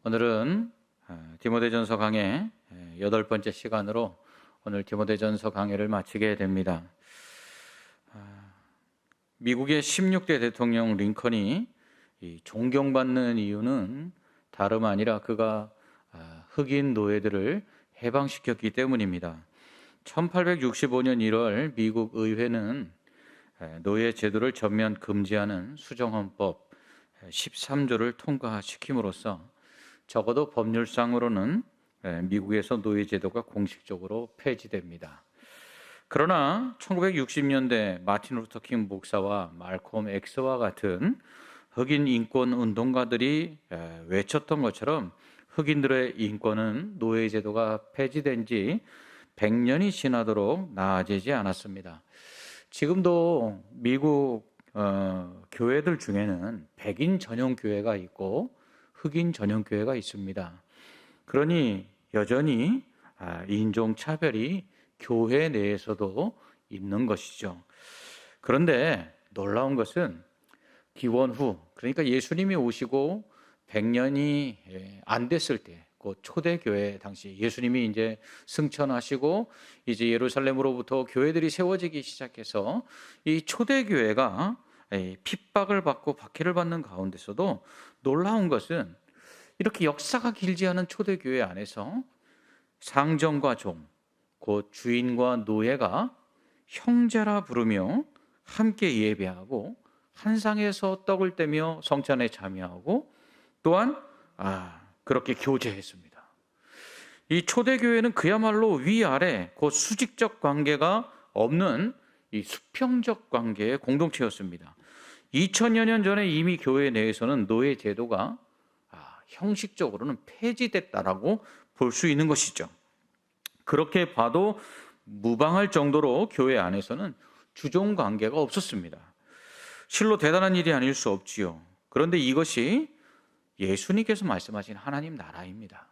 오늘은 디모데전서 강의 8번째 시간으로 오늘 디모데전서 강의를 마치게 됩니다. 미국의 16대 대통령 링컨이 존경받는 이유는 다름 아니라 그가 흑인 노예들을 해방시켰기 때문입니다. 1865년 1월 미국 의회는 노예 제도를 전면 금지하는 수정헌법 13조를 통과시킴으로써 적어도 법률상으로는 미국에서 노예 제도가 공식적으로 폐지됩니다. 그러나 1960년대 마틴 루터 킹 목사와 말콤 엑스와 같은 흑인 인권 운동가들이 외쳤던 것처럼 흑인들의 인권은 노예 제도가 폐지된 지 100년이 지나도록 나아지지 않았습니다. 지금도 미국 교회들 중에는 백인 전용 교회가 있고 흑인 전용 교회가 있습니다. 그러니 여전히 인종차별이 교회 내에서도 있는 것이죠. 그런데 놀라운 것은 기원 후, 그러니까 예수님이 오시고 100년이 안 됐을 때, 그 초대교회 당시 예수님이 이제 승천하시고 이제 예루살렘으로부터 교회들이 세워지기 시작해서 이 초대교회가 핍박을 받고 박해를 받는 가운데서도 놀라운 것은 이렇게 역사가 길지 않은 초대교회 안에서 상정과 종, 곧 주인과 노예가 형제라 부르며 함께 예배하고 한 상에서 떡을 떼며 성찬에 참여하고 또한 그렇게 교제했습니다. 이 초대교회는 그야말로 위아래 곧 수직적 관계가 없는 이 수평적 관계의 공동체였습니다. 2000여 년 전에 이미 교회 내에서는 노예 제도가 형식적으로는 폐지됐다라고 볼 수 있는 것이죠. 그렇게 봐도 무방할 정도로 교회 안에서는 주종 관계가 없었습니다. 실로 대단한 일이 아닐 수 없지요. 그런데 이것이 예수님께서 말씀하신 하나님 나라입니다.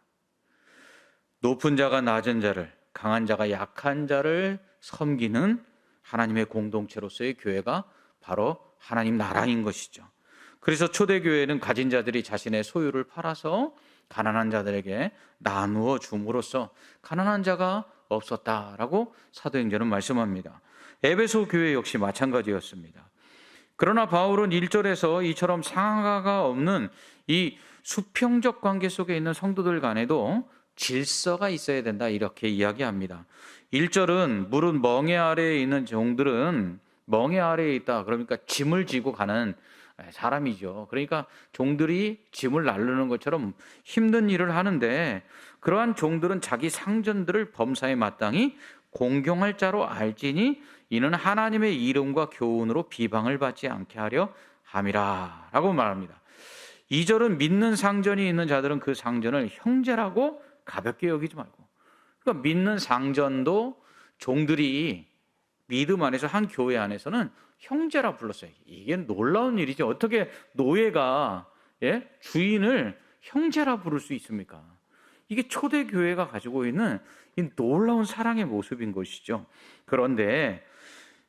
높은 자가 낮은 자를, 강한 자가 약한 자를 섬기는 하나님의 공동체로서의 교회가 바로 하나님 나라인 것이죠. 그래서 초대교회는 가진 자들이 자신의 소유를 팔아서 가난한 자들에게 나누어 줌으로써 가난한 자가 없었다라고 사도행전은 말씀합니다. 에베소 교회 역시 마찬가지였습니다. 그러나 바울은 1절에서 이처럼 상하가 없는 이 수평적 관계 속에 있는 성도들 간에도 질서가 있어야 된다 이렇게 이야기합니다. 1절은 물은 멍에 아래에 있는 종들은 멍에 아래에 있다. 그러니까 짐을 지고 가는 사람이죠. 그러니까 종들이 짐을 나르는 것처럼 힘든 일을 하는데 그러한 종들은 자기 상전들을 범사에 마땅히 공경할 자로 알지니 이는 하나님의 이름과 교훈으로 비방을 받지 않게 하려 함이라 라고 말합니다. 2절은 믿는 상전이 있는 자들은 그 상전을 형제라고 가볍게 여기지 말고, 그러니까 믿는 상전도 종들이 믿음 안에서 한 교회 안에서는 형제라 불렀어요. 이게 놀라운 일이죠. 어떻게 노예가 주인을 형제라 부를 수 있습니까? 이게 초대교회가 가지고 있는 이 놀라운 사랑의 모습인 것이죠. 그런데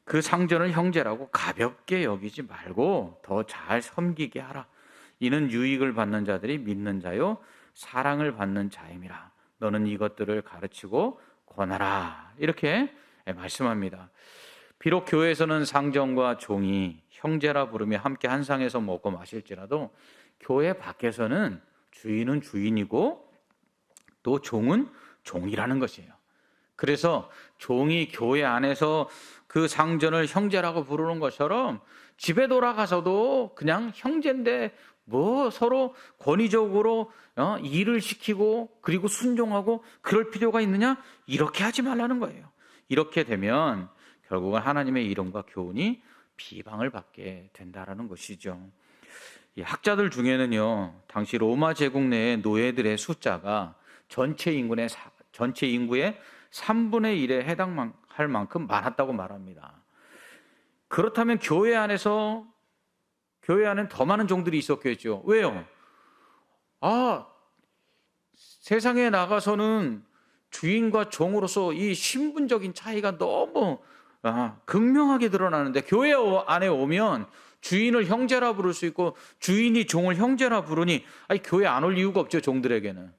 그 상전을 형제라고 가볍게 여기지 말고 더 잘 섬기게 하라. 이는 유익을 받는 자들이 믿는 자요 사랑을 받는 자임이라. 너는 이것들을 가르치고 권하라. 이렇게 말씀합니다. 비록 교회에서는 상전과 종이 형제라 부르며 함께 한 상에서 먹고 마실지라도 교회 밖에서는 주인은 주인이고 또 종은 종이라는 것이에요. 그래서 종이 교회 안에서 그 상전을 형제라고 부르는 것처럼 집에 돌아가서도 그냥 형제인데 뭐 서로 권위적으로 일을 시키고 그리고 순종하고 그럴 필요가 있느냐? 이렇게 하지 말라는 거예요. 이렇게 되면 결국은 하나님의 이름과 교훈이 비방을 받게 된다라는 것이죠. 이 학자들 중에는요, 당시 로마 제국 내의 노예들의 숫자가 전체 인구의 3분의 1에 해당할 만큼 많았다고 말합니다. 그렇다면 교회 안에는 더 많은 종들이 있었겠죠. 왜요? 세상에 나가서는 주인과 종으로서 이 신분적인 차이가 너무 극명하게 드러나는데 교회 안에 오면 주인을 형제라 부를 수 있고 주인이 종을 형제라 부르니 교회 안 올 이유가 없죠, 종들에게는.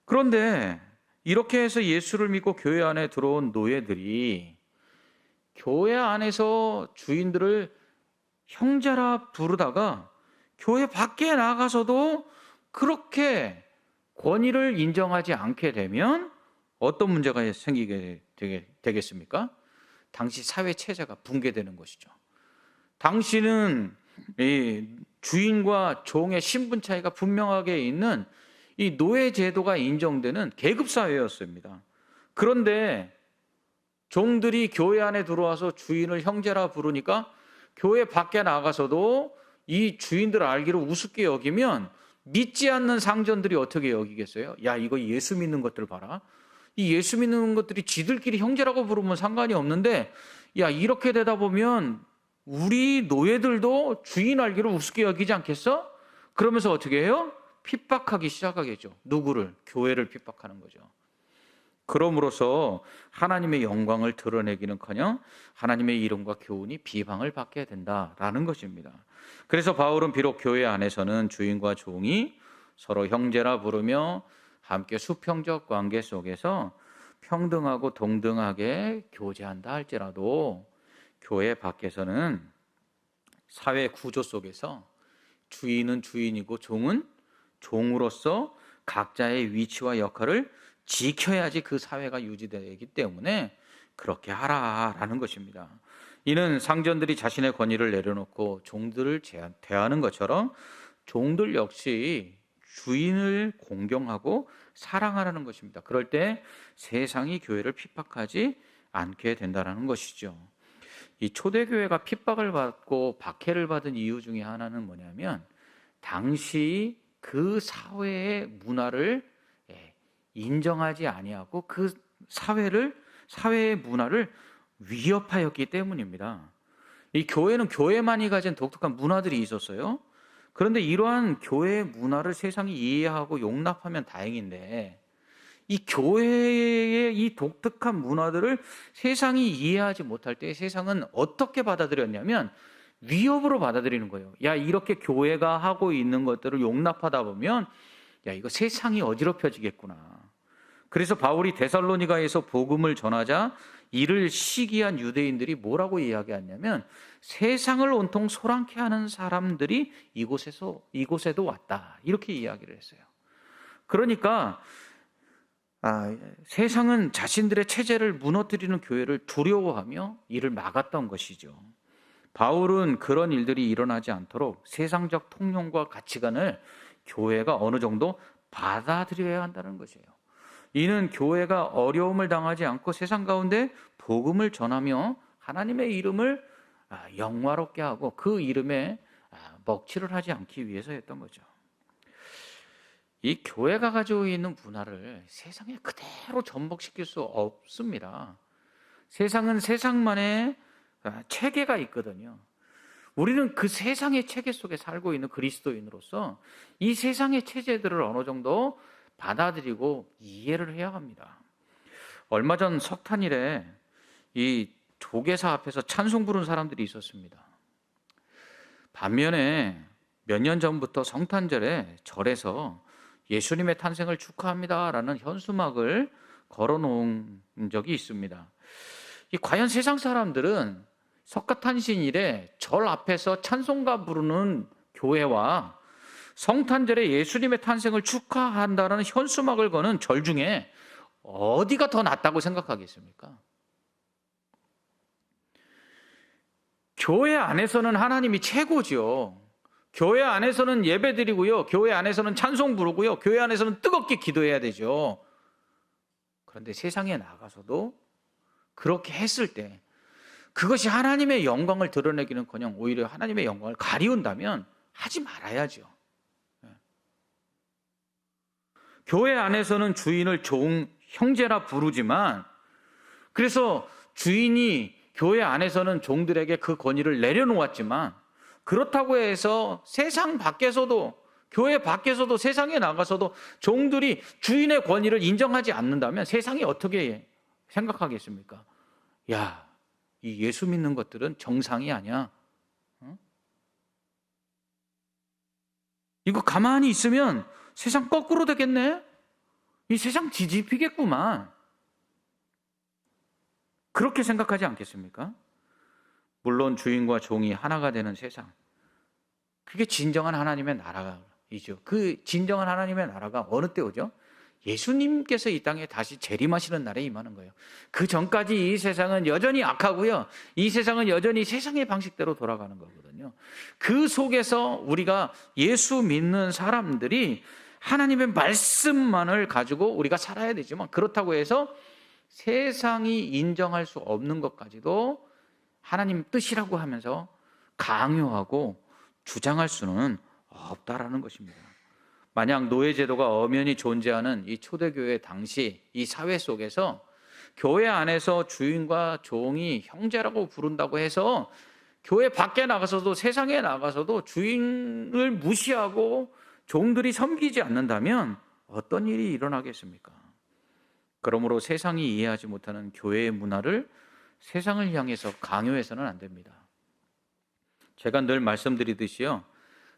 그런데 이렇게 해서 예수를 믿고 교회 안에 들어온 노예들이 교회 안에서 주인들을 형제라 부르다가 교회 밖에 나가서도 그렇게 권위를 인정하지 않게 되면 어떤 문제가 생기게 되겠습니까? 당시 사회 체제가 붕괴되는 것이죠. 당시는 이 주인과 종의 신분 차이가 분명하게 있는 이 노예 제도가 인정되는 계급 사회였습니다. 그런데 종들이 교회 안에 들어와서 주인을 형제라 부르니까 교회 밖에 나가서도 이 주인들을 알기로 우습게 여기면 믿지 않는 상전들이 어떻게 여기겠어요? 야, 이거 예수 믿는 것들 봐라. 이 예수 믿는 것들이 지들끼리 형제라고 부르면 상관이 없는데, 야, 이렇게 되다 보면 우리 노예들도 주인 알기로 우습게 여기지 않겠어? 그러면서 어떻게 해요? 핍박하기 시작하겠죠. 누구를? 교회를 핍박하는 거죠. 그럼으로써 하나님의 영광을 드러내기는커녕 하나님의 이름과 교훈이 비방을 받게 된다라는 것입니다. 그래서 바울은 비록 교회 안에서는 주인과 종이 서로 형제라 부르며 함께 수평적 관계 속에서 평등하고 동등하게 교제한다 할지라도 교회 밖에서는 사회 구조 속에서 주인은 주인이고 종은 종으로서 각자의 위치와 역할을 지켜야지 그 사회가 유지되기 때문에 그렇게 하라라는 것입니다. 이는 상전들이 자신의 권위를 내려놓고 종들을 대하는 것처럼 종들 역시 주인을 공경하고 사랑하라는 것입니다. 그럴 때 세상이 교회를 핍박하지 않게 된다는 것이죠. 이 초대교회가 핍박을 받고 박해를 받은 이유 중에 하나는 뭐냐면 당시 그 사회의 문화를 인정하지 아니하고 그 사회의 문화를 위협하였기 때문입니다. 이 교회는 교회만이 가진 독특한 문화들이 있었어요. 그런데 이러한 교회의 문화를 세상이 이해하고 용납하면 다행인데 이 교회의 이 독특한 문화들을 세상이 이해하지 못할 때 세상은 어떻게 받아들였냐면 위협으로 받아들이는 거예요. 야, 이렇게 교회가 하고 있는 것들을 용납하다 보면 야, 이거 세상이 어지럽혀지겠구나. 그래서 바울이 데살로니가에서 복음을 전하자 이를 시기한 유대인들이 뭐라고 이야기하냐면 세상을 온통 소란케 하는 사람들이 이곳에도 왔다. 이렇게 이야기를 했어요. 그러니까 세상은 자신들의 체제를 무너뜨리는 교회를 두려워하며 이를 막았던 것이죠. 바울은 그런 일들이 일어나지 않도록 세상적 통념과 가치관을 교회가 어느 정도 받아들여야 한다는 것이에요. 이는 교회가 어려움을 당하지 않고 세상 가운데 복음을 전하며 하나님의 이름을 영화롭게 하고 그 이름에 먹칠을 하지 않기 위해서였던 거죠. 이 교회가 가지고 있는 문화를 세상에 그대로 전복시킬 수 없습니다. 세상은 세상만의 체계가 있거든요. 우리는 그 세상의 체계 속에 살고 있는 그리스도인으로서 이 세상의 체제들을 어느 정도 받아들이고 이해를 해야 합니다. 얼마 전 석탄일에 이 조계사 앞에서 찬송 부른 사람들이 있었습니다. 반면에 몇 년 전부터 성탄절에 절에서 예수님의 탄생을 축하합니다라는 현수막을 걸어놓은 적이 있습니다. 과연 세상 사람들은 석가탄신일에 절 앞에서 찬송가 부르는 교회와 성탄절에 예수님의 탄생을 축하한다는 현수막을 거는 절 중에 어디가 더 낫다고 생각하겠습니까? 교회 안에서는 하나님이 최고죠. 교회 안에서는 예배드리고요. 교회 안에서는 찬송 부르고요. 교회 안에서는 뜨겁게 기도해야 되죠. 그런데 세상에 나가서도 그렇게 했을 때 그것이 하나님의 영광을 드러내기는커녕 오히려 하나님의 영광을 가리운다면 하지 말아야죠. 교회 안에서는 주인을 형제라 부르지만 그래서 주인이 교회 안에서는 종들에게 그 권위를 내려놓았지만 그렇다고 해서 세상 밖에서도 교회 밖에서도 세상에 나가서도 종들이 주인의 권위를 인정하지 않는다면 세상이 어떻게 생각하겠습니까? 야, 이 예수 믿는 것들은 정상이 아니야. 이거 가만히 있으면 세상 거꾸로 되겠네? 이 세상 뒤집히겠구만. 그렇게 생각하지 않겠습니까? 물론 주인과 종이 하나가 되는 세상, 그게 진정한 하나님의 나라이죠. 그 진정한 하나님의 나라가 어느 때 오죠? 예수님께서 이 땅에 다시 재림하시는 날에 임하는 거예요. 그 전까지 이 세상은 여전히 악하고요, 이 세상은 여전히 세상의 방식대로 돌아가는 거거든요. 그 속에서 우리가 예수 믿는 사람들이 하나님의 말씀만을 가지고 우리가 살아야 되지만, 그렇다고 해서 세상이 인정할 수 없는 것까지도 하나님 뜻이라고 하면서 강요하고 주장할 수는 없다라는 것입니다. 만약 노예제도가 엄연히 존재하는 이 초대교회 당시 이 사회 속에서 교회 안에서 주인과 종이 형제라고 부른다고 해서 교회 밖에 나가서도, 세상에 나가서도 주인을 무시하고 종들이 섬기지 않는다면 어떤 일이 일어나겠습니까? 그러므로 세상이 이해하지 못하는 교회의 문화를 세상을 향해서 강요해서는 안 됩니다. 제가 늘 말씀드리듯이요,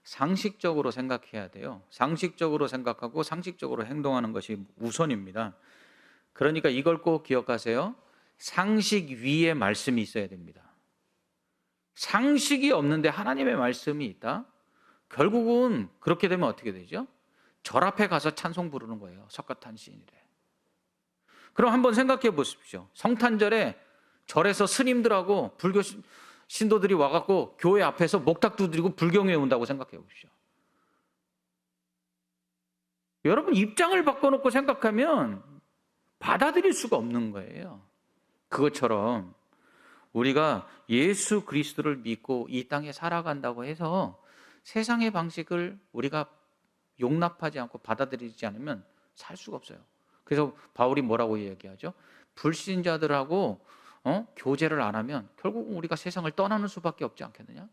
상식적으로 생각해야 돼요. 상식적으로 생각하고 상식적으로 행동하는 것이 우선입니다. 그러니까 이걸 꼭 기억하세요. 상식 위에 말씀이 있어야 됩니다. 상식이 없는데 하나님의 말씀이 있다? 결국은 그렇게 되면 어떻게 되죠? 절 앞에 가서 찬송 부르는 거예요. 석가탄신일에. 그럼 한번 생각해 보십시오. 성탄절에 절에서 스님들하고 불교 신도들이 와갖고 교회 앞에서 목탁 두드리고 불경에 온다고 생각해 보십시오. 여러분, 입장을 바꿔놓고 생각하면 받아들일 수가 없는 거예요. 그것처럼 우리가 예수 그리스도를 믿고 이 땅에 살아간다고 해서 세상의 방식을 우리가 용납하지 않고 받아들이지 않으면 살 수가 없어요. 그래서 바울이 뭐라고 이야기하죠? 불신자들하고 교제를 안 하면 결국 우리가 세상을 떠나는 수밖에 없지 않겠느냐?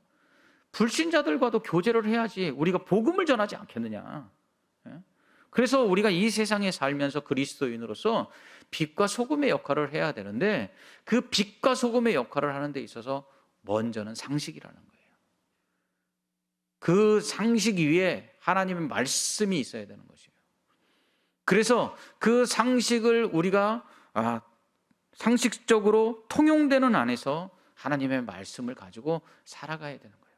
불신자들과도 교제를 해야지 우리가 복음을 전하지 않겠느냐? 그래서 우리가 이 세상에 살면서 그리스도인으로서 빛과 소금의 역할을 해야 되는데, 그 빛과 소금의 역할을 하는 데 있어서 먼저는 상식이라는 거예요. 그 상식 위에 하나님의 말씀이 있어야 되는 것이에요. 그래서 그 상식을 우리가 상식적으로 통용되는 안에서 하나님의 말씀을 가지고 살아가야 되는 거예요.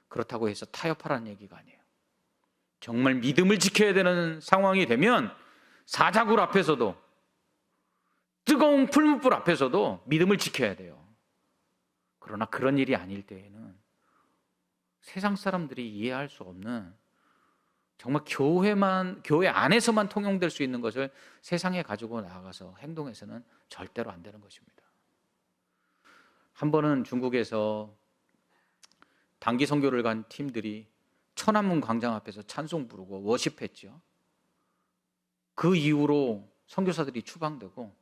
그렇다고 해서 타협하라는 얘기가 아니에요. 정말 믿음을 지켜야 되는 상황이 되면 사자굴 앞에서도, 뜨거운 풀무불 앞에서도 믿음을 지켜야 돼요. 그러나 그런 일이 아닐 때에는 세상 사람들이 이해할 수 없는, 정말 교회 안에서만 통용될 수 있는 것을 세상에 가지고 나가서 행동해서는 절대로 안 되는 것입니다. 한 번은 중국에서 단기 선교를 간 팀들이 천안문 광장 앞에서 찬송 부르고 워십했죠. 그 이후로 선교사들이 추방되고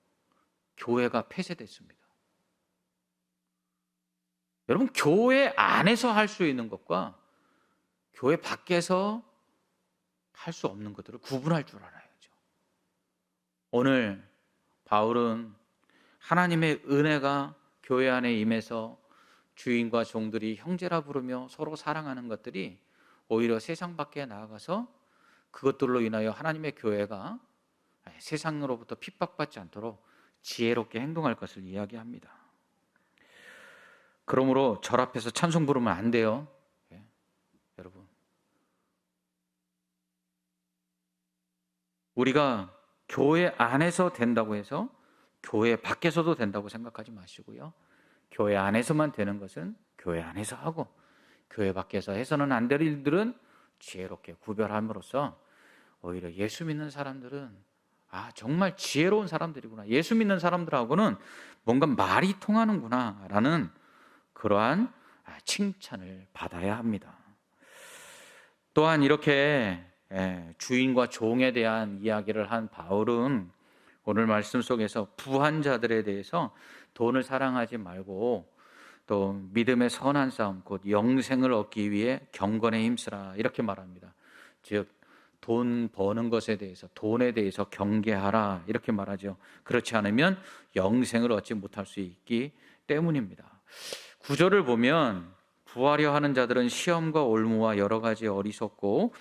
교회가 폐쇄됐습니다. 여러분, 교회 안에서 할 수 있는 것과 교회 밖에서 할 수 없는 것들을 구분할 줄 알아야죠. 오늘 바울은 하나님의 은혜가 교회 안에 임해서 주인과 종들이 형제라 부르며 서로 사랑하는 것들이 오히려 세상 밖에 나아가서 그것들로 인하여 하나님의 교회가 세상으로부터 핍박받지 않도록 지혜롭게 행동할 것을 이야기합니다. 그러므로 절 앞에서 찬송 부르면 안 돼요. 여러분, 우리가 교회 안에서 된다고 해서 교회 밖에서도 된다고 생각하지 마시고요. 교회 안에서만 되는 것은 교회 안에서 하고, 교회 밖에서 해서는 안 될 일들은 지혜롭게 구별함으로써 오히려 예수 믿는 사람들은 정말 지혜로운 사람들이구나, 예수 믿는 사람들하고는 뭔가 말이 통하는구나 라는 그러한 칭찬을 받아야 합니다. 또한 이렇게 주인과 종에 대한 이야기를 한 바울은 오늘 말씀 속에서 부한 자들에 대해서 돈을 사랑하지 말고 또 믿음의 선한 싸움 곧 영생을 얻기 위해 경건에 힘쓰라 이렇게 말합니다. 즉 돈 버는 것에 대해서, 돈에 대해서 경계하라 이렇게 말하죠. 그렇지 않으면 영생을 얻지 못할 수 있기 때문입니다. 구절을 보면 구하려 하는 자들은 시험과 올무와 여러 가지 어리석고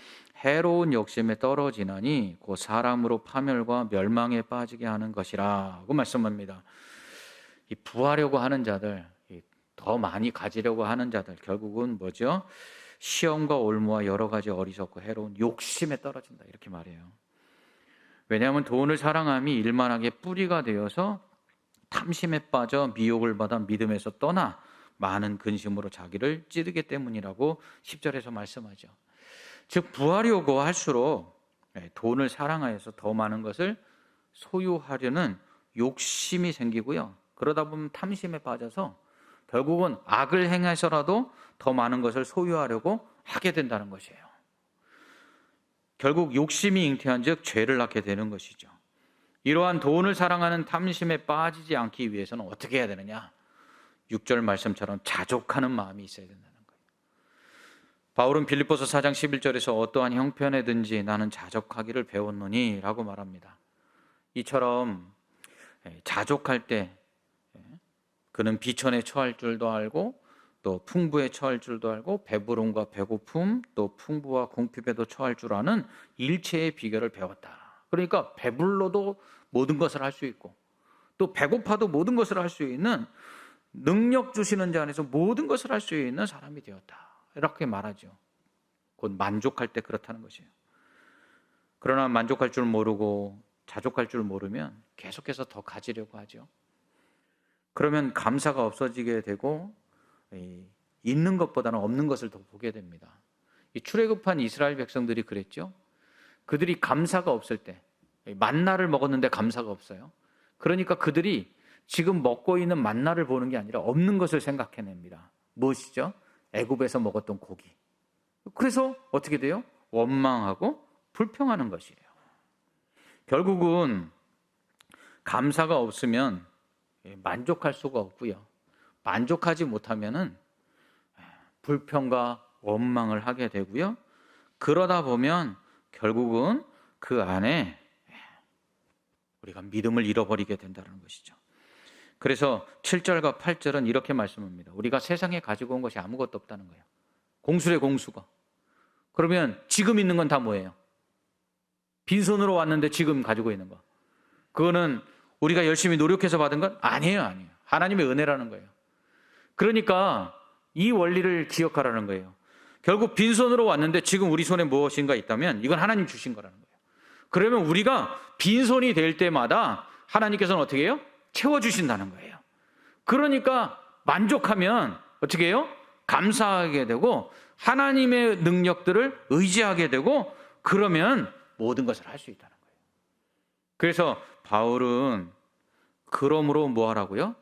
해로운 욕심에 떨어지나니 곧 사람으로 파멸과 멸망에 빠지게 하는 것이라고 말씀합니다. 이 부하려고 하는 자들, 더 많이 가지려고 하는 자들, 결국은 뭐죠? 시험과 올무와 여러 가지 어리석고 해로운 욕심에 떨어진다, 이렇게 말해요. 왜냐하면 돈을 사랑함이 일만하게 뿌리가 되어서 탐심에 빠져 미혹을 받아 믿음에서 떠나 많은 근심으로 자기를 찌르기 때문이라고 10절에서 말씀하죠. 즉 부하려고 할수록 돈을 사랑하여서 더 많은 것을 소유하려는 욕심이 생기고요. 그러다 보면 탐심에 빠져서 결국은 악을 행해서라도 더 많은 것을 소유하려고 하게 된다는 것이에요. 결국 욕심이 잉태한 즉 죄를 낳게 되는 것이죠. 이러한 돈을 사랑하는 탐심에 빠지지 않기 위해서는 어떻게 해야 되느냐? 6절 말씀처럼 자족하는 마음이 있어야 된다는 거예요. 바울은 빌립보서 4장 11절에서 어떠한 형편에든지 나는 자족하기를 배웠노니 라고 말합니다. 이처럼 자족할 때 그는 비천에 처할 줄도 알고 또 풍부에 처할 줄도 알고 배부름과 배고픔 또 풍부와 궁핍에도 처할 줄 아는 일체의 비결을 배웠다. 그러니까 배불러도 모든 것을 할 수 있고 또 배고파도 모든 것을 할 수 있는 능력 주시는 자 안에서 모든 것을 할 수 있는 사람이 되었다, 이렇게 말하죠. 곧 만족할 때 그렇다는 것이에요. 그러나 만족할 줄 모르고 자족할 줄 모르면 계속해서 더 가지려고 하죠. 그러면 감사가 없어지게 되고 있는 것보다는 없는 것을 더 보게 됩니다. 이 출애굽한 이스라엘 백성들이 그랬죠. 그들이 감사가 없을 때, 만나를 먹었는데 감사가 없어요. 그러니까 그들이 지금 먹고 있는 만나를 보는 게 아니라 없는 것을 생각해냅니다. 무엇이죠? 애굽에서 먹었던 고기. 그래서 어떻게 돼요? 원망하고 불평하는 것이에요. 결국은 감사가 없으면 만족할 수가 없고요. 만족하지 못하면은 불평과 원망을 하게 되고요. 그러다 보면 결국은 그 안에 우리가 믿음을 잃어버리게 된다는 것이죠. 그래서 7절과 8절은 이렇게 말씀합니다. 우리가 세상에 가지고 온 것이 아무것도 없다는 거예요. 공수래 공수가. 그러면 지금 있는 건 다 뭐예요? 빈손으로 왔는데 지금 가지고 있는 거. 그거는 우리가 열심히 노력해서 받은 건 아니에요. 하나님의 은혜라는 거예요. 그러니까 이 원리를 기억하라는 거예요. 결국 빈손으로 왔는데 지금 우리 손에 무엇인가 있다면 이건 하나님 주신 거라는 거예요. 그러면 우리가 빈손이 될 때마다 하나님께서는 어떻게 해요? 채워주신다는 거예요. 그러니까 만족하면 어떻게 해요? 감사하게 되고 하나님의 능력들을 의지하게 되고 그러면 모든 것을 할 수 있다는 거예요. 그래서 바울은 그러므로 뭐 하라고요?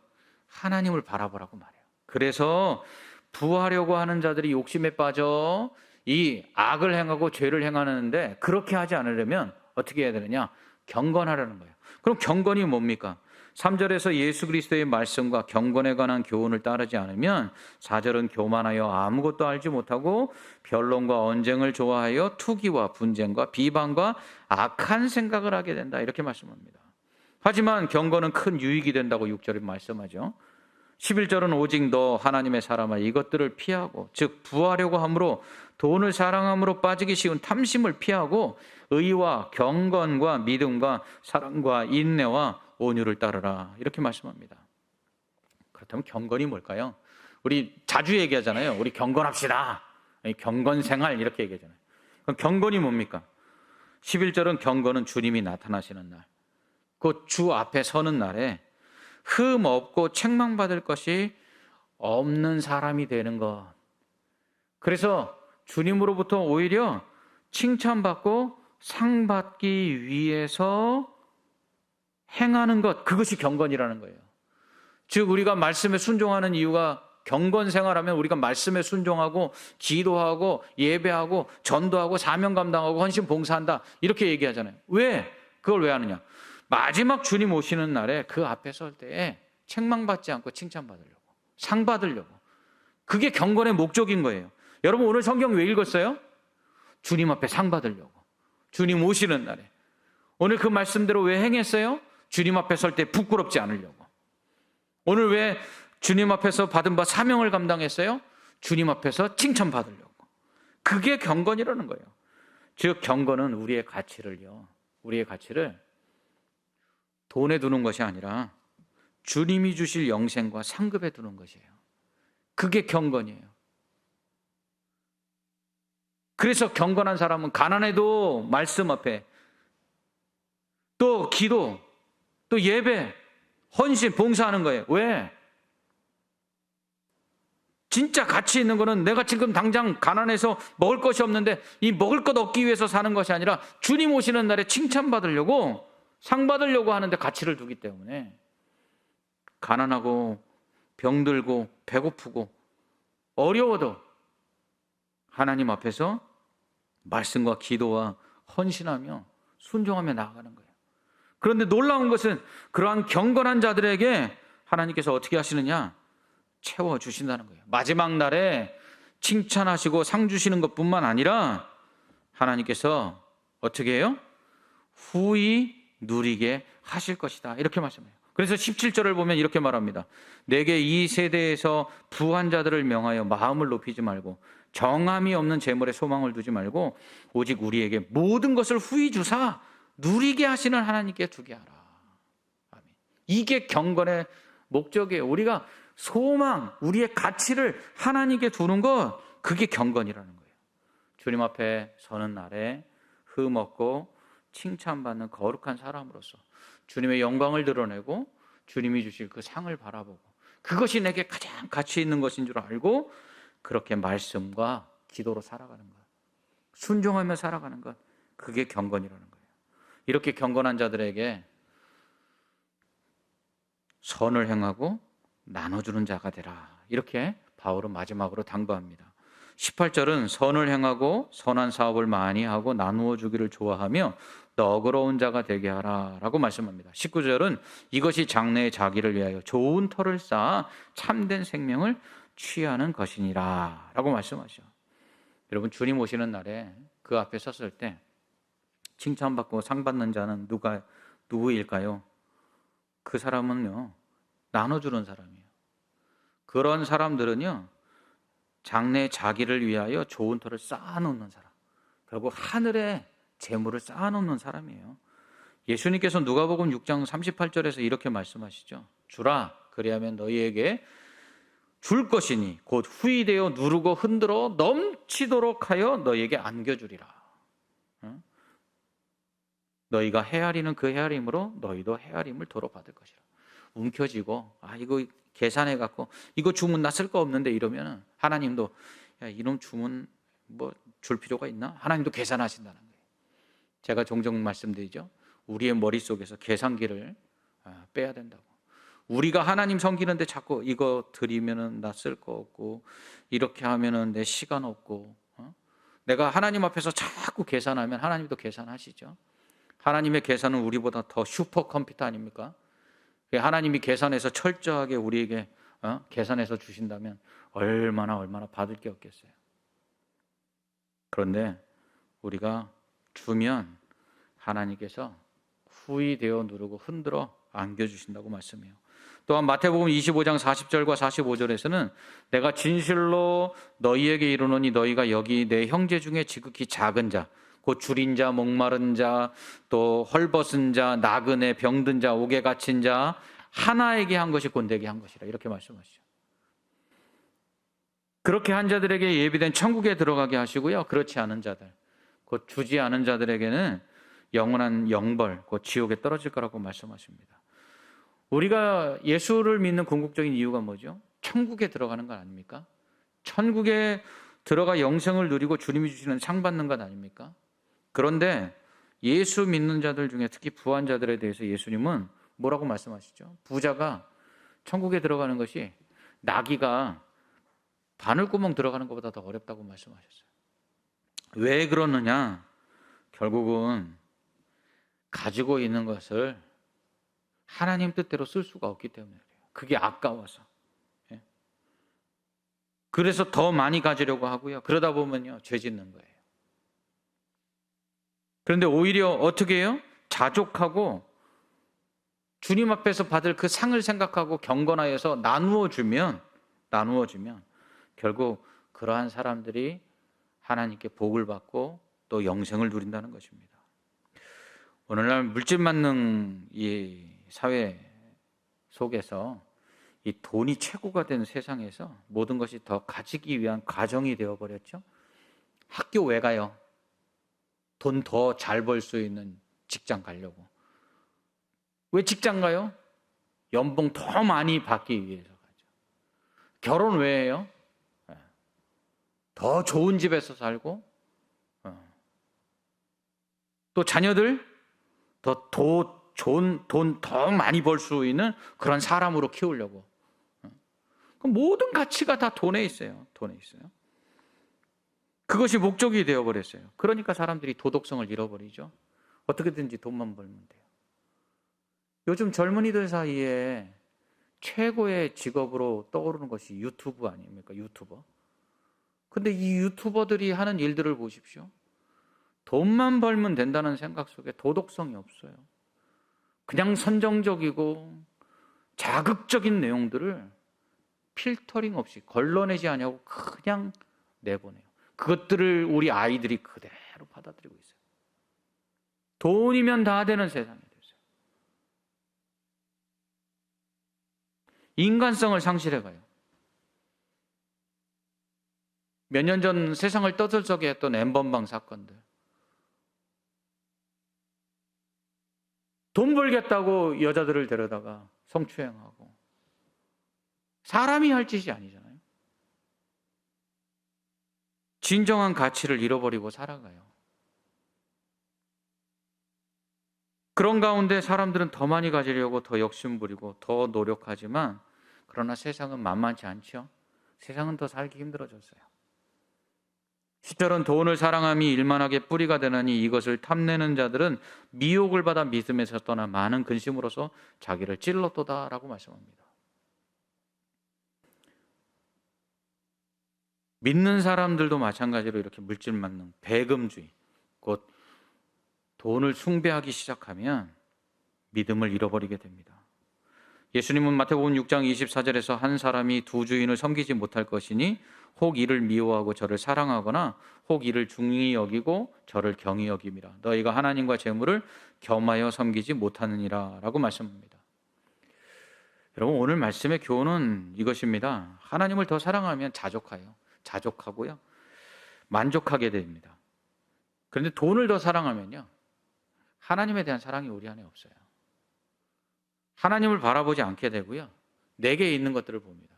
하나님을 바라보라고 말해요. 그래서 부하려고 하는 자들이 욕심에 빠져 이 악을 행하고 죄를 행하는데 그렇게 하지 않으려면 어떻게 해야 되느냐? 경건하라는 거예요. 그럼 경건이 뭡니까? 3절에서 예수 그리스도의 말씀과 경건에 관한 교훈을 따르지 않으면 4절은 교만하여 아무것도 알지 못하고 변론과 언쟁을 좋아하여 투기와 분쟁과 비방과 악한 생각을 하게 된다, 이렇게 말씀합니다. 하지만 경건은 큰 유익이 된다고 6절에 말씀하죠. 11절은 오직 너 하나님의 사람아 이것들을 피하고 즉 부하려고 함으로 돈을 사랑함으로 빠지기 쉬운 탐심을 피하고 의와 경건과 믿음과 사랑과 인내와 온유를 따르라, 이렇게 말씀합니다. 그렇다면 경건이 뭘까요? 우리 자주 얘기하잖아요. 우리 경건합시다. 경건 생활 이렇게 얘기하잖아요. 그럼 경건이 뭡니까? 11절은 경건은 주님이 나타나시는 날, 그 주 앞에 서는 날에 흠 없고 책망받을 것이 없는 사람이 되는 것. 그래서 주님으로부터 오히려 칭찬받고 상받기 위해서 행하는 것, 그것이 경건이라는 거예요. 즉 우리가 말씀에 순종하는 이유가 경건 생활하면 우리가 말씀에 순종하고 기도하고 예배하고 전도하고 사명 감당하고 헌신 봉사한다, 이렇게 얘기하잖아요. 왜? 그걸 왜 하느냐? 마지막 주님 오시는 날에 그 앞에 설 때에 책망받지 않고 칭찬받으려고, 상 받으려고. 그게 경건의 목적인 거예요. 여러분 오늘 성경 왜 읽었어요? 주님 앞에 상 받으려고. 주님 오시는 날에. 오늘 그 말씀대로 왜 행했어요? 주님 앞에 설 때 부끄럽지 않으려고. 오늘 왜 주님 앞에서 받은 바 사명을 감당했어요? 주님 앞에서 칭찬받으려고. 그게 경건이라는 거예요. 즉 경건은 우리의 가치를 돈에 두는 것이 아니라 주님이 주실 영생과 상급에 두는 것이에요. 그게 경건이에요. 그래서 경건한 사람은 가난해도 말씀 앞에, 또 기도, 또 예배, 헌신, 봉사하는 거예요. 왜? 진짜 가치 있는 거는 내가 지금 당장 가난해서 먹을 것이 없는데 이 먹을 것 얻기 위해서 사는 것이 아니라 주님 오시는 날에 칭찬받으려고, 상 받으려고 하는데 가치를 두기 때문에 가난하고 병들고 배고프고 어려워도 하나님 앞에서 말씀과 기도와 헌신하며 순종하며 나아가는 거예요. 그런데 놀라운 것은 그러한 경건한 자들에게 하나님께서 어떻게 하시느냐? 채워주신다는 거예요. 마지막 날에 칭찬하시고 상 주시는 것뿐만 아니라 하나님께서 어떻게 해요? 후히 누리게 하실 것이다, 이렇게 말씀해요. 그래서 17절을 보면 이렇게 말합니다. 내게 이 세대에서 부한 자들을 명하여 마음을 높이지 말고 정함이 없는 재물에 소망을 두지 말고 오직 우리에게 모든 것을 후히 주사 누리게 하시는 하나님께 두게 하라. 아멘. 이게 경건의 목적이에요. 우리가 소망, 우리의 가치를 하나님께 두는 것, 그게 경건이라는 거예요. 주님 앞에 서는 날에 흠없고 칭찬받는 거룩한 사람으로서 주님의 영광을 드러내고 주님이 주실 그 상을 바라보고 그것이 내게 가장 가치 있는 것인 줄 알고 그렇게 말씀과 기도로 살아가는 것, 순종하며 살아가는 것, 그게 경건이라는 거예요. 이렇게 경건한 자들에게 선을 행하고 나눠주는 자가 되라, 이렇게 바울은 마지막으로 당부합니다. 18절은 선을 행하고 선한 사업을 많이 하고 나누어 주기를 좋아하며 너그러운 자가 되게 하라 라고 말씀합니다. 19절은 이것이 장래의 자기를 위하여 좋은 터를 쌓아 참된 생명을 취하는 것이니라 라고 말씀하셔. 여러분, 주님 오시는 날에 그 앞에 섰을 때 칭찬받고 상 받는 자는 누구일까요? 그 사람은요, 나눠주는 사람이에요. 그런 사람들은요, 장래 자기를 위하여 좋은 터를 쌓아놓는 사람, 결국 하늘에 재물을 쌓아놓는 사람이에요. 예수님께서 누가복음 6장 38절에서 이렇게 말씀하시죠. 주라, 그리하면 너희에게 줄 것이니 곧 후히 되어 누르고 흔들어 넘치도록 하여 너희에게 안겨주리라. 너희가 헤아리는 그 헤아림으로 너희도 헤아림을 도로 받을 것이라. 움켜쥐고 이거 계산해갖고 이거 주문 나 쓸 거 없는데 이러면 하나님도 야, 이놈 주문 뭐 줄 필요가 있나? 하나님도 계산하신다는 거예요. 제가 종종 말씀드리죠. 우리의 머릿속에서 계산기를 빼야 된다고. 우리가 하나님 섬기는데 자꾸 이거 드리면은 나 쓸 거 없고 이렇게 하면은 내 시간 없고 내가 하나님 앞에서 자꾸 계산하면 하나님도 계산하시죠. 하나님의 계산은 우리보다 더 슈퍼컴퓨터 아닙니까? 하나님이 계산해서 철저하게 우리에게 계산해서 주신다면 얼마나 받을 게 없겠어요. 그런데 우리가 주면 하나님께서 후히 되어 누르고 흔들어 안겨주신다고 말씀해요. 또한 마태복음 25장 40절과 45절에서는 내가 진실로 너희에게 이르노니 너희가 여기 내 형제 중에 지극히 작은 자 곧 줄인 자, 목마른 자, 또 헐벗은 자, 나그네, 병든 자, 옥에 갇힌 자 하나에게 한 것이 곤대게 한 것이라, 이렇게 말씀하시죠. 그렇게 한 자들에게 예비된 천국에 들어가게 하시고요, 그렇지 않은 자들, 곧 주지 않은 자들에게는 영원한 영벌, 곧 지옥에 떨어질 거라고 말씀하십니다. 우리가 예수를 믿는 궁극적인 이유가 뭐죠? 천국에 들어가는 것 아닙니까? 천국에 들어가 영생을 누리고 주님이 주시는 상 받는 것 아닙니까? 그런데 예수 믿는 자들 중에 특히 부한 자들에 대해서 예수님은 뭐라고 말씀하시죠? 부자가 천국에 들어가는 것이 나귀가 바늘구멍 들어가는 것보다 더 어렵다고 말씀하셨어요. 왜 그러느냐? 결국은 가지고 있는 것을 하나님 뜻대로 쓸 수가 없기 때문에 그래요. 그게 아까워서. 그래서 더 많이 가지려고 하고요. 그러다 보면요, 죄 짓는 거예요. 그런데 오히려 어떻게 해요? 자족하고 주님 앞에서 받을 그 상을 생각하고 경건하여서 나누어 주면 결국 그러한 사람들이 하나님께 복을 받고 또 영생을 누린다는 것입니다. 오늘날 물질 만능 이 사회 속에서 이 돈이 최고가 된 세상에서 모든 것이 더 가지기 위한 과정이 되어버렸죠. 학교 왜 가요? 돈 더 잘 벌 수 있는 직장 가려고. 왜 직장 가요? 연봉 더 많이 받기 위해서 가죠. 결혼 왜 해요? 더 좋은 집에서 살고, 또 자녀들 더 좋은 돈 더 많이 벌 수 있는 그런 사람으로 키우려고. 모든 가치가 다 돈에 있어요. 돈에 있어요. 그것이 목적이 되어버렸어요. 그러니까 사람들이 도덕성을 잃어버리죠. 어떻게든지 돈만 벌면 돼요. 요즘 젊은이들 사이에 최고의 직업으로 떠오르는 것이 유튜브 아닙니까? 유튜버. 근데 이 유튜버들이 하는 일들을 보십시오. 돈만 벌면 된다는 생각 속에 도덕성이 없어요. 그냥 선정적이고 자극적인 내용들을 필터링 없이 걸러내지 않냐고 그냥 내보내요. 그것들을 우리 아이들이 그대로 받아들이고 있어요. 돈이면 다 되는 세상이 됐어요. 인간성을 상실해가요. 몇 년 전 세상을 떠들썩해 했던 엠번방 사건들. 돈 벌겠다고 여자들을 데려다가 성추행하고. 사람이 할 짓이 아니잖아요. 진정한 가치를 잃어버리고 살아가요. 그런 가운데 사람들은 더 많이 가지려고 더 욕심부리고 더 노력하지만 그러나 세상은 만만치 않죠. 세상은 더 살기 힘들어졌어요. 10절은 돈을 사랑함이 일만하게 뿌리가 되느니 이것을 탐내는 자들은 미혹을 받아 믿음에서 떠나 많은 근심으로서 자기를 찔렀도다라고 말씀합니다. 믿는 사람들도 마찬가지로 이렇게 물질 만능, 배금주의, 곧 돈을 숭배하기 시작하면 믿음을 잃어버리게 됩니다. 예수님은 마태복음 6장 24절에서 한 사람이 두 주인을 섬기지 못할 것이니 혹 이를 미워하고 저를 사랑하거나 혹 이를 중히 여기고 저를 경히 여김이라. 너희가 하나님과 재물을 겸하여 섬기지 못하느니라 라고 말씀합니다. 여러분, 오늘 말씀의 교훈은 이것입니다. 하나님을 더 사랑하면 자족하고요, 만족하게 됩니다. 그런데 돈을 더 사랑하면요, 하나님에 대한 사랑이 우리 안에 없어요. 하나님을 바라보지 않게 되고요, 내게 있는 것들을 봅니다.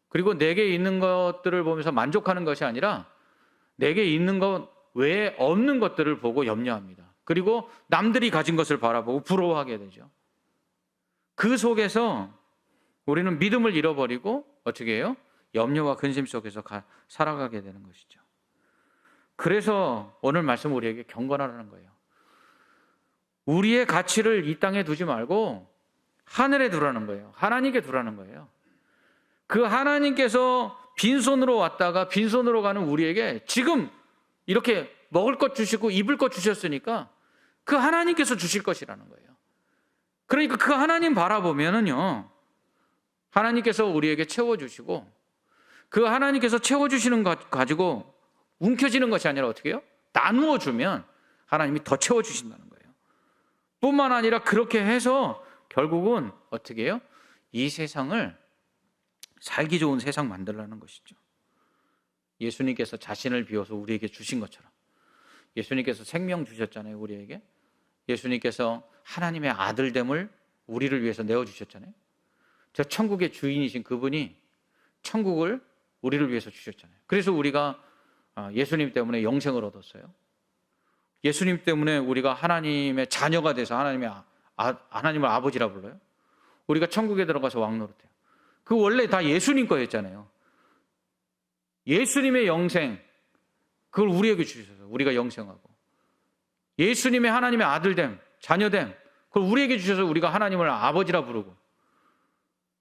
그리고 내게 있는 것들을 보면서 만족하는 것이 아니라 내게 있는 것 외에 없는 것들을 보고 염려합니다. 그리고 남들이 가진 것을 바라보고 부러워하게 되죠. 그 속에서 우리는 믿음을 잃어버리고 어떻게 해요? 염려와 근심 속에서 살아가게 되는 것이죠. 그래서 오늘 말씀 우리에게 경건하라는 거예요. 우리의 가치를 이 땅에 두지 말고 하늘에 두라는 거예요. 하나님께 두라는 거예요. 그 하나님께서 빈손으로 왔다가 빈손으로 가는 우리에게 지금 이렇게 먹을 것 주시고 입을 것 주셨으니까 그 하나님께서 주실 것이라는 거예요. 그러니까 그 하나님 바라보면은요, 하나님께서 우리에게 채워주시고 그 하나님께서 채워주시는 것 가지고 움켜쥐는 것이 아니라 어떻게 해요? 나누어 주면 하나님이 더 채워주신다는 거예요. 뿐만 아니라 그렇게 해서 결국은 어떻게 해요? 이 세상을 살기 좋은 세상 만들라는 것이죠. 예수님께서 자신을 비워서 우리에게 주신 것처럼, 예수님께서 생명 주셨잖아요, 우리에게. 예수님께서 하나님의 아들됨을 우리를 위해서 내어주셨잖아요. 저 천국의 주인이신 그분이 천국을 우리를 위해서 주셨잖아요. 그래서 우리가 예수님 때문에 영생을 얻었어요. 예수님 때문에 우리가 하나님의 자녀가 돼서 하나님을 아버지라 불러요. 우리가 천국에 들어가서 왕노릇해요. 그 원래 다 예수님 거였잖아요. 예수님의 영생, 그걸 우리에게 주셔서 우리가 영생하고, 예수님의 하나님의 아들됨, 자녀됨, 그걸 우리에게 주셔서 우리가 하나님을 아버지라 부르고,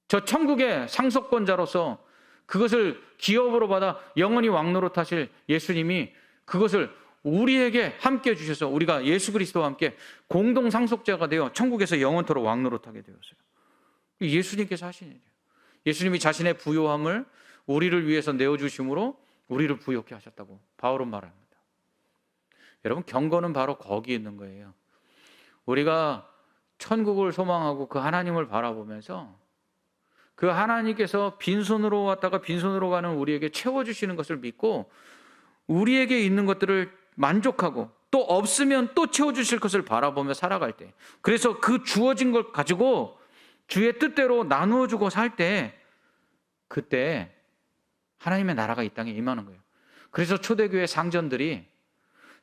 저 천국의 상속권자로서 그것을 기업으로 받아 영원히 왕노릇하실 예수님이 그것을 우리에게 함께 주셔서 우리가 예수 그리스도와 함께 공동 상속자가 되어 천국에서 영원토록 왕노릇하게 되었어요. 예수님께서 하신 일이에요. 예수님이 자신의 부요함을 우리를 위해서 내어주심으로 우리를 부요케 하셨다고 바울은 말합니다. 여러분, 경건은 바로 거기 있는 거예요. 우리가 천국을 소망하고 그 하나님을 바라보면서 그 하나님께서 빈손으로 왔다가 빈손으로 가는 우리에게 채워주시는 것을 믿고 우리에게 있는 것들을 만족하고 또 없으면 또 채워주실 것을 바라보며 살아갈 때, 그래서 그 주어진 걸 가지고 주의 뜻대로 나누어주고 살 때, 그때 하나님의 나라가 이 땅에 임하는 거예요. 그래서 초대교회 상전들이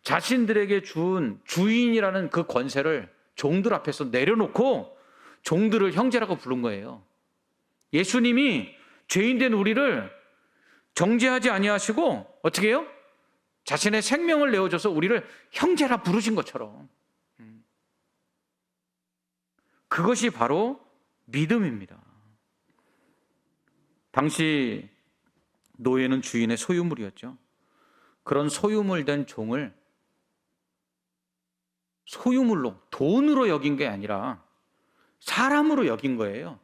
자신들에게 준 주인이라는 그 권세를 종들 앞에서 내려놓고 종들을 형제라고 부른 거예요. 예수님이 죄인된 우리를 정죄하지 아니하시고 어떻게 해요? 자신의 생명을 내어줘서 우리를 형제라 부르신 것처럼. 그것이 바로 믿음입니다. 당시 노예는 주인의 소유물이었죠. 그런 소유물 된 종을 소유물로, 돈으로 여긴 게 아니라 사람으로 여긴 거예요.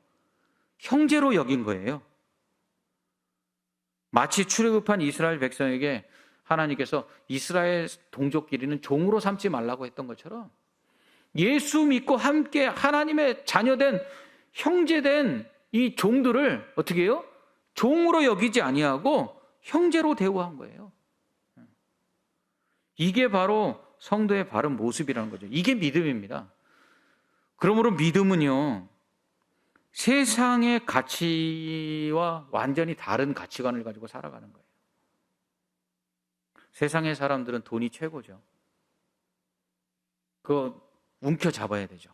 형제로 여긴 거예요. 마치 출애굽한 이스라엘 백성에게 하나님께서 이스라엘 동족끼리는 종으로 삼지 말라고 했던 것처럼 예수 믿고 함께 하나님의 자녀된, 형제된 이 종들을 어떻게 해요? 종으로 여기지 아니하고 형제로 대우한 거예요. 이게 바로 성도의 바른 모습이라는 거죠. 이게 믿음입니다. 그러므로 믿음은요, 세상의 가치와 완전히 다른 가치관을 가지고 살아가는 거예요. 세상의 사람들은 돈이 최고죠. 그거 움켜잡아야 되죠.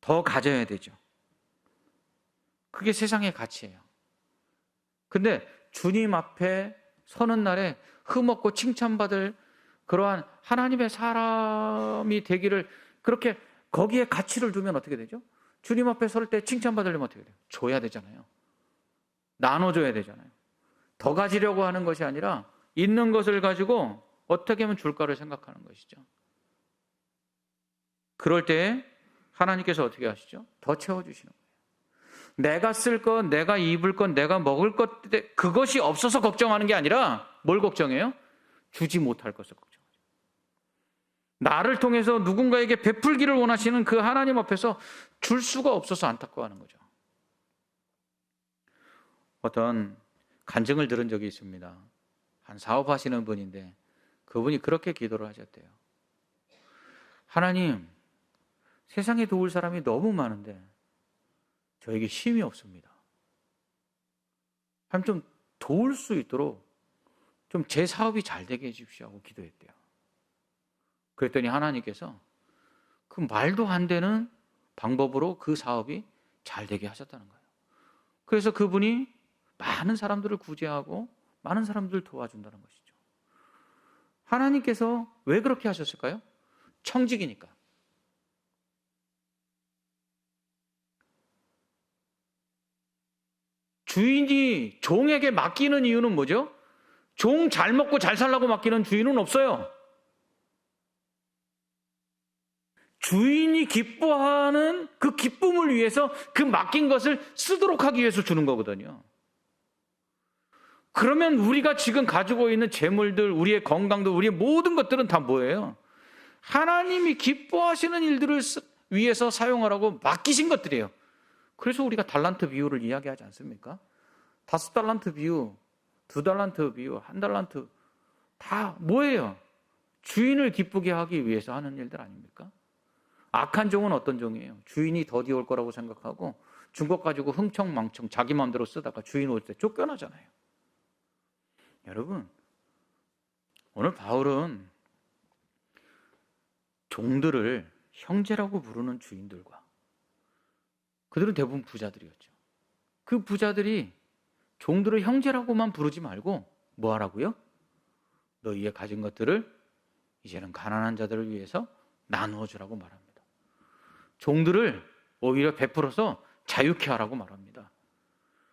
더 가져야 되죠. 그게 세상의 가치예요. 근데 주님 앞에 서는 날에 흠없고 칭찬받을 그러한 하나님의 사람이 되기를, 그렇게 거기에 가치를 두면 어떻게 되죠? 주님 앞에 설 때 칭찬받으려면 어떻게 돼요? 줘야 되잖아요. 나눠줘야 되잖아요. 더 가지려고 하는 것이 아니라 있는 것을 가지고 어떻게 하면 줄까를 생각하는 것이죠. 그럴 때 하나님께서 어떻게 하시죠? 더 채워주시는 거예요. 내가 쓸 것, 내가 입을 것, 내가 먹을 것, 그것이 없어서 걱정하는 게 아니라 뭘 걱정해요? 주지 못할 것을 걱정하죠. 나를 통해서 누군가에게 베풀기를 원하시는 그 하나님 앞에서 줄 수가 없어서 안타까워하는 거죠. 어떤 간증을 들은 적이 있습니다. 한 사업하시는 분인데 그분이 그렇게 기도를 하셨대요. 하나님, 세상에 도울 사람이 너무 많은데 저에게 힘이 없습니다. 하나님, 좀 도울 수 있도록 좀 제 사업이 잘 되게 해주십시오 하고 기도했대요. 그랬더니 하나님께서 그 말도 안 되는 방법으로 그 사업이 잘 되게 하셨다는 거예요. 그래서 그분이 많은 사람들을 구제하고 많은 사람들을 도와준다는 것이죠. 하나님께서 왜 그렇게 하셨을까요? 청직이니까. 주인이 종에게 맡기는 이유는 뭐죠? 종 잘 먹고 잘 살라고 맡기는 주인은 없어요. 주인이 기뻐하는 그 기쁨을 위해서 그 맡긴 것을 쓰도록 하기 위해서 주는 거거든요. 그러면 우리가 지금 가지고 있는 재물들, 우리의 건강도, 우리의 모든 것들은 다 뭐예요? 하나님이 기뻐하시는 일들을 위해서 사용하라고 맡기신 것들이에요. 그래서 우리가 달란트 비유를 이야기하지 않습니까? 5달란트 비유, 2달란트 비유, 1달란트, 다 뭐예요? 주인을 기쁘게 하기 위해서 하는 일들 아닙니까? 악한 종은 어떤 종이에요? 주인이 더디 올 거라고 생각하고 준 것 가지고 흥청망청 자기 마음대로 쓰다가 주인 올 때 쫓겨나잖아요. 여러분, 오늘 바울은 종들을 형제라고 부르는 주인들과, 그들은 대부분 부자들이었죠. 그 부자들이 종들을 형제라고만 부르지 말고 뭐 하라고요? 너희의 가진 것들을 이제는 가난한 자들을 위해서 나누어 주라고 말합니다. 종들을 오히려 베풀어서 자유케 하라고 말합니다.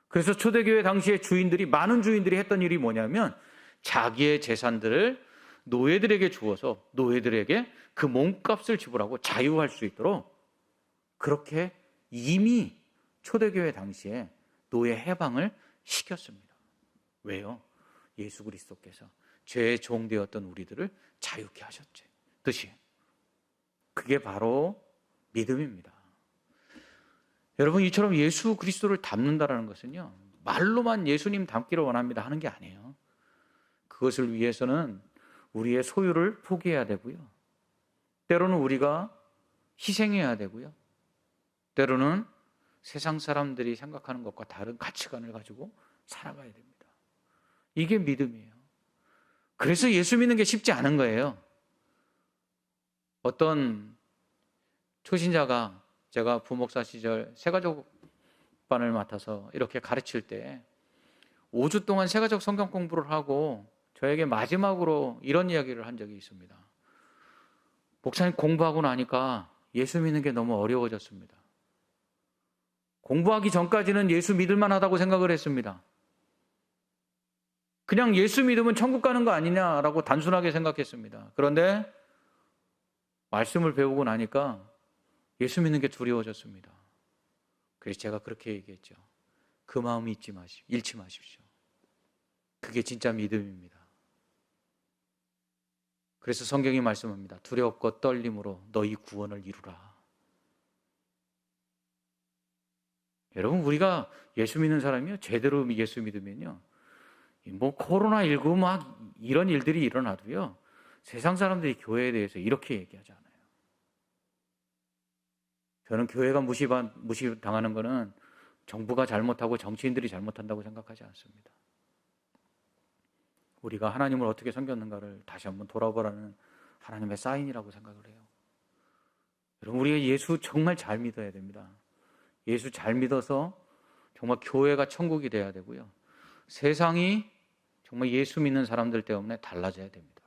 그래서 초대교회 당시에 주인들이, 많은 주인들이 했던 일이 뭐냐면 자기의 재산들을 노예들에게 주어서 노예들에게 그 몸값을 지불하고 자유할 수 있도록 그렇게 이미 초대교회 당시에 노예 해방을 시켰습니다. 왜요? 예수 그리스도께서 죄의 종되었던 우리들을 자유케 하셨지. 뜻이. 그게 바로 믿음입니다. 여러분, 이처럼 예수 그리스도를 닮는다라는 것은요, 말로만 예수님 닮기를 원합니다 하는 게 아니에요. 그것을 위해서는 우리의 소유를 포기해야 되고요. 때로는 우리가 희생해야 되고요. 때로는 세상 사람들이 생각하는 것과 다른 가치관을 가지고 살아가야 됩니다. 이게 믿음이에요. 그래서 예수 믿는 게 쉽지 않은 거예요. 어떤 초신자가, 제가 부목사 시절 새가족반을 맡아서 이렇게 가르칠 때 5주 동안 새가족 성경 공부를 하고 저에게 마지막으로 이런 이야기를 한 적이 있습니다. 목사님, 공부하고 나니까 예수 믿는 게 너무 어려워졌습니다. 공부하기 전까지는 예수 믿을 만하다고 생각을 했습니다. 그냥 예수 믿으면 천국 가는 거 아니냐라고 단순하게 생각했습니다. 그런데 말씀을 배우고 나니까 예수 믿는 게 두려워졌습니다. 그래서 제가 그렇게 얘기했죠. 그 마음 잃지 마십시오. 그게 진짜 믿음입니다. 그래서 성경이 말씀합니다. 두렵고 떨림으로 너희 구원을 이루라. 여러분, 우리가 예수 믿는 사람이요, 제대로 예수 믿으면요, 뭐 코로나19 막 이런 일들이 일어나도요, 세상 사람들이 교회에 대해서 이렇게 얘기하지 않아요. 저는 교회가 무시당하는 것은 정부가 잘못하고 정치인들이 잘못한다고 생각하지 않습니다. 우리가 하나님을 어떻게 섬겼는가를 다시 한번 돌아보라는 하나님의 사인이라고 생각을 해요. 여러분, 우리가 예수 정말 잘 믿어야 됩니다. 예수 잘 믿어서 정말 교회가 천국이 돼야 되고요. 세상이 정말 예수 믿는 사람들 때문에 달라져야 됩니다.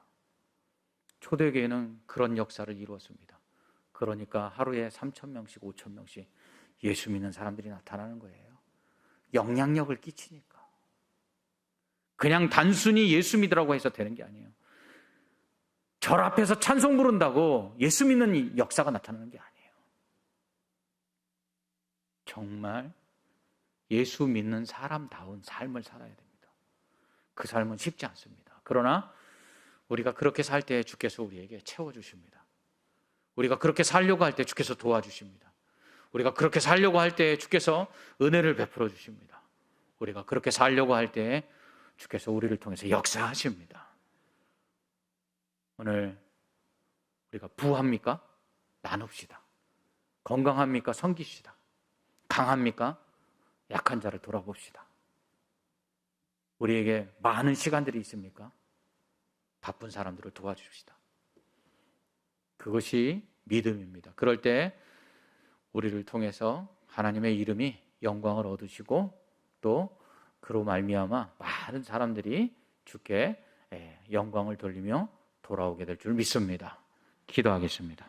초대교회는 그런 역사를 이루었습니다. 그러니까 하루에 3,000명씩 5,000명씩 예수 믿는 사람들이 나타나는 거예요. 영향력을 끼치니까. 그냥 단순히 예수 믿으라고 해서 되는 게 아니에요. 절 앞에서 찬송 부른다고 예수 믿는 역사가 나타나는 게 아니에요. 정말 예수 믿는 사람다운 삶을 살아야 됩니다. 그 삶은 쉽지 않습니다. 그러나 우리가 그렇게 살 때 주께서 우리에게 채워주십니다. 우리가 그렇게 살려고 할 때 주께서 도와주십니다. 우리가 그렇게 살려고 할 때 주께서 은혜를 베풀어 주십니다. 우리가 그렇게 살려고 할 때 주께서 우리를 통해서 역사하십니다. 오늘 우리가 부합니까? 나눕시다. 건강합니까? 섬깁시다. 강합니까? 약한 자를 돌아봅시다. 우리에게 많은 시간들이 있습니까? 바쁜 사람들을 도와줍시다. 그것이 믿음입니다. 그럴 때 우리를 통해서 하나님의 이름이 영광을 얻으시고 또 그로 말미암아 많은 사람들이 주께 영광을 돌리며 돌아오게 될 줄 믿습니다. 기도하겠습니다.